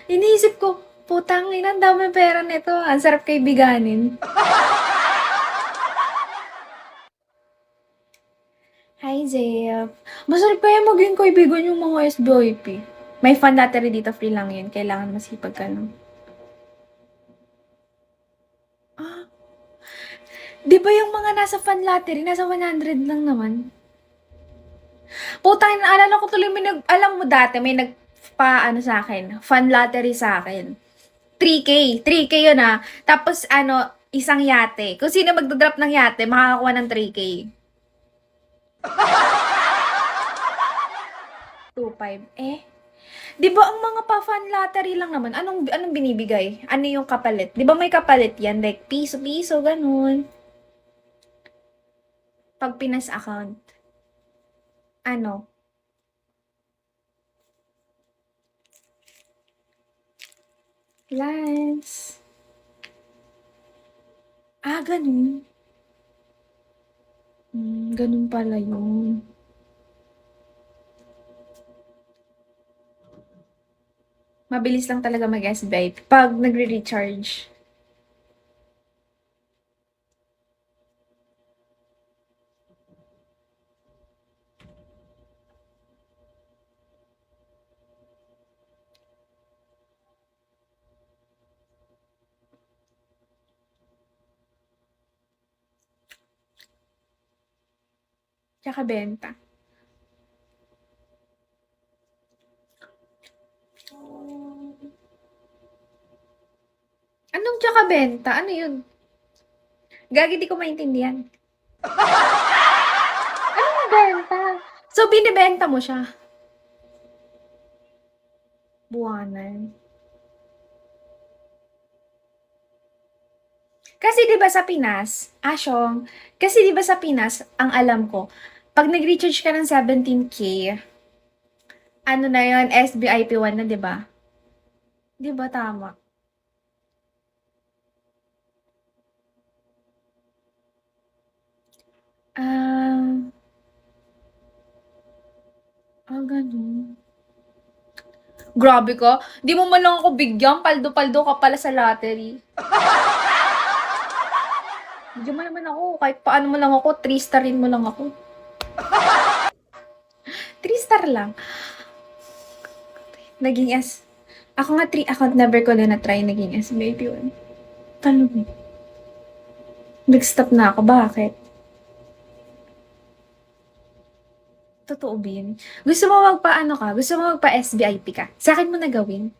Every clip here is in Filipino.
Iniisip ko, putang ina, ang dami pera nito. Ang sarap kaibiganin. Hi, Zep. Masarap kaya maging kaibigan yung mga SBIP. May fun lottery dito, free lang yun. Kailangan masipag ka lang. Ah, di ba yung mga nasa fun lottery, nasa 100 lang naman? Putang ina, naalala ko tuloy alam mo dati, may ano sa akin, fun lottery sa akin. 3K, 3K yun ah. Tapos ano, isang yate. Kung sino magdodrop ng yate, makakakuha ng 3K. 2.5. Eh, di ba ang mga pa-fun lottery lang naman, anong binibigay? Ano yung kapalit? Di ba may kapalit yan? Like, piso-piso, ganun. Pag Pinas account. Ano? Lance. Ah, ganun. Ganun pala yun. Mabilis lang talaga mag-SBI pag nagre-recharge. Tsaka benta. Anong tsaka benta? Ano yun? Gagi, di ko maintindihan. Anong benta? So, binibenta mo siya? Buwanan. Kasi 'di ba sa Pinas, Asyong, kasi 'di ba sa Pinas, ang alam ko, 'pag nag-recharge ka ng 17K, ano na 'yon, SBIP1 na 'di ba? 'Di ba tama? Ah, gano'n. Grabe ka, 'di mo man lang ako bigyan, paldo-paldo ka pala sa lottery. Bigyan mo naman ako, kahit paano mo lang ako, 3 starin mo lang ako. 3 star lang. Naging ako nga 3 account number ko na na-try naging SBIP1. Talaga. Nag-stop na ako, bakit? Totoo, Bin. Gusto mo magpa-ano ka? Gusto mo magpa-SBIP ka? Sa akin mo na gawin.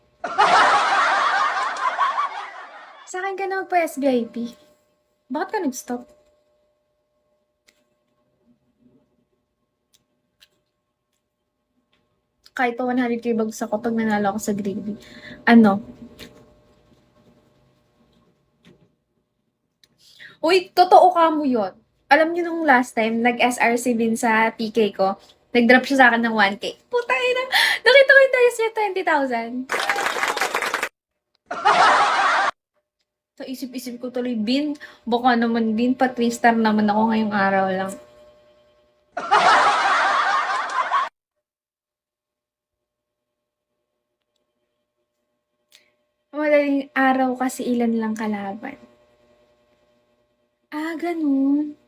Sa akin ka na magpa-SBIP. Bakit ka nag-stop? Kahit pa 100K bagus ako pag nanalo ako sa Gravy. Ano? Uy, totoo ka mo yun. Alam niyo nung last time, nag-SRC din sa PK ko. Nag-drop siya sa akin ng 1K. Puta ina. Nakita ko yung tayos niya 20,000. So, isip-isip ko tuloy, Bin, baka naman, Bin, pa 3 star naman ako ngayong araw lang. Madaling araw kasi ilan lang kalaban. Ah, ganun.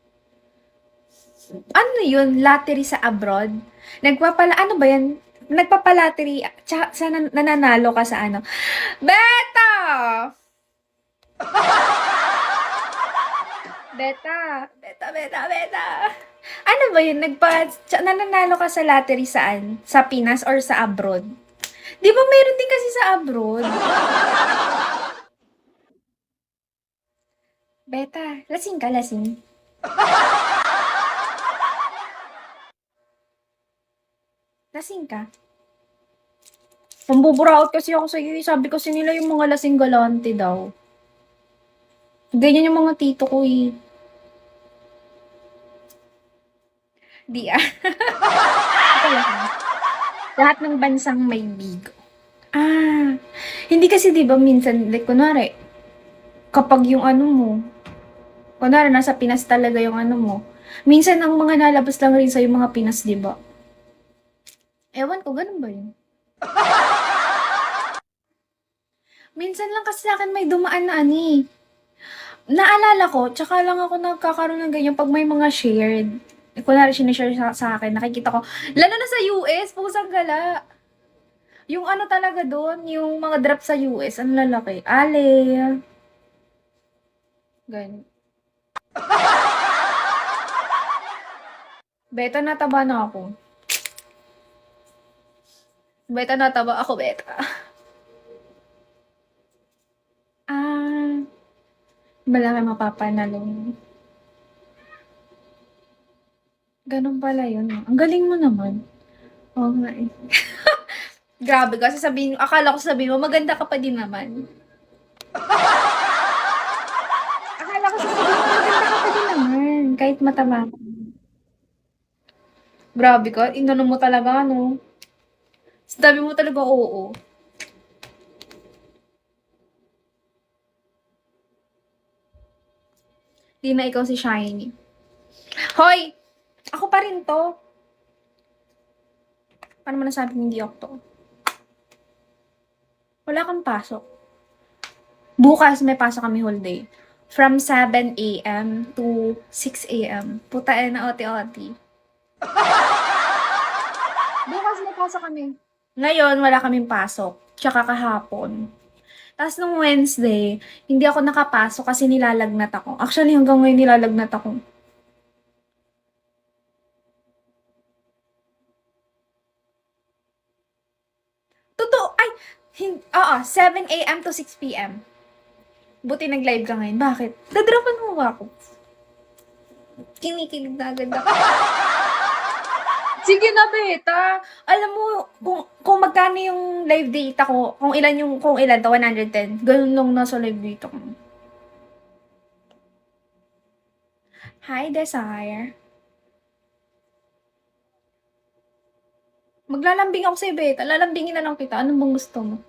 Ano yun? Lottery sa abroad? Ano ba yan? Nagpapa-lottery, sa nananalo ka sa ano? Beta! Beta. Ano ba yun? Nananalo ka sa lottery saan? Sa Pinas or sa abroad? Di ba meron din kasi sa abroad? Beta, lasing ka, lasing. Lasing ka. Pambuburaot kasi ako sa iyo. Sabi kasi nila yung mga lasing galante daw. Ganyan yung mga tito ko eh. Di ah. Ito lang. Lahat ng bansang may bigo. Ah, hindi kasi 'di ba minsan like kunwari, kapag yung ano mo, kunwari nasa Pinas talaga yung ano mo, minsan ang mga nalabas lang rin sa'yo mga Pinas 'di ba? Ewan ko, ganun ba yun? Minsan lang kasi sa'kin may dumaan na ano, eh, naalala ko tsaka lang ako nagkakaroon ng ganyan 'pag may mga shared. Kunwari shine-share sa'kin nakikita ko lalo na sa US, pusang gala. Yung ano talaga dun, yung mga drop sa US ang lalaki. Ale, ganun. Beta nataba na ako. Beta nataba ako, beta. Ah, malaki mapapanalo. Ganun pala yun, 'no. Ang galing mo naman. Oo nga, eh. Grabe ka, sasabihin akala ko sasabihin mo maganda ka pa din naman. Akala ko sasabihin mo maganda ka pa din naman, kahit mataba ka. Grabe ka, inano mo talaga ano, sabi mo talaga oo. 'Di na ikaw si Shiny. Hoy! Ako pa rin 'to. Paano mo nasabing hindi ako 'to? Wala kang pasok. Bukas may pasok kami whole day. From 7 AM to 6 AM. Putae na OT-OT. Bukas may pasok kami. Ngayon, wala kaming pasok. Tsaka kahapon. Tapos nung Wednesday, hindi ako nakapasok kasi nilalagnat ako. Actually, hanggang ngayon nilalagnat ako. Totoo, ay, oo, 7 AM to 6 PM. Buti nag-live ka ngayon. Bakit? Dadropan mo ba ako? Kinikilig na agad ako. Sige na, beta. Alam mo, kung magkano yung live data ko, kung ilan to, 110, ganun lang nasa live data ko. Hi, Desire. Maglalambing ako sa'yo, beta. Lalambingin na lang kita. Anong bang gusto mo?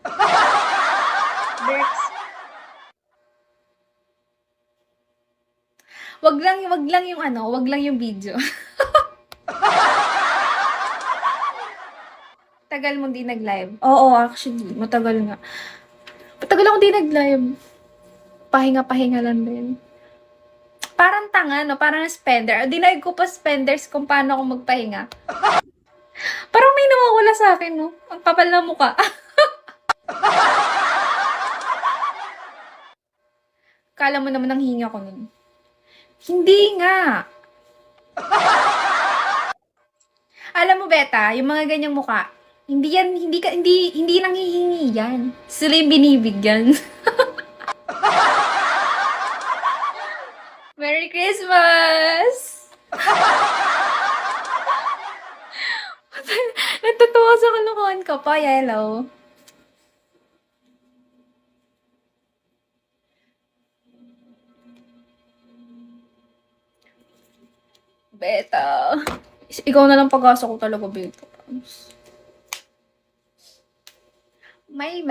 Bex. Wag lang yung ano, wag lang yung video. Tagal mo di nag-live. Oo, actually, matagal nga. Matagal ako di nag-live. Pahinga-pahinga lang din. Parang tanga, no? Parang spender. Dinaig ko pa spenders kung paano ako magpahinga. Parang may nawawala sa akin, no? Ang kapal na mukha. Kala mo naman ang hinga ko nun. Hindi nga. Alam mo, Beta, yung mga ganyang mukha, hindi nanghihingi yan. Sila yung binibigyan. Merry Christmas! Natutuwa sa kalokohan ka pa, Yellow. Beta. Ikaw na lang pag-asa ko talaga, Beta. May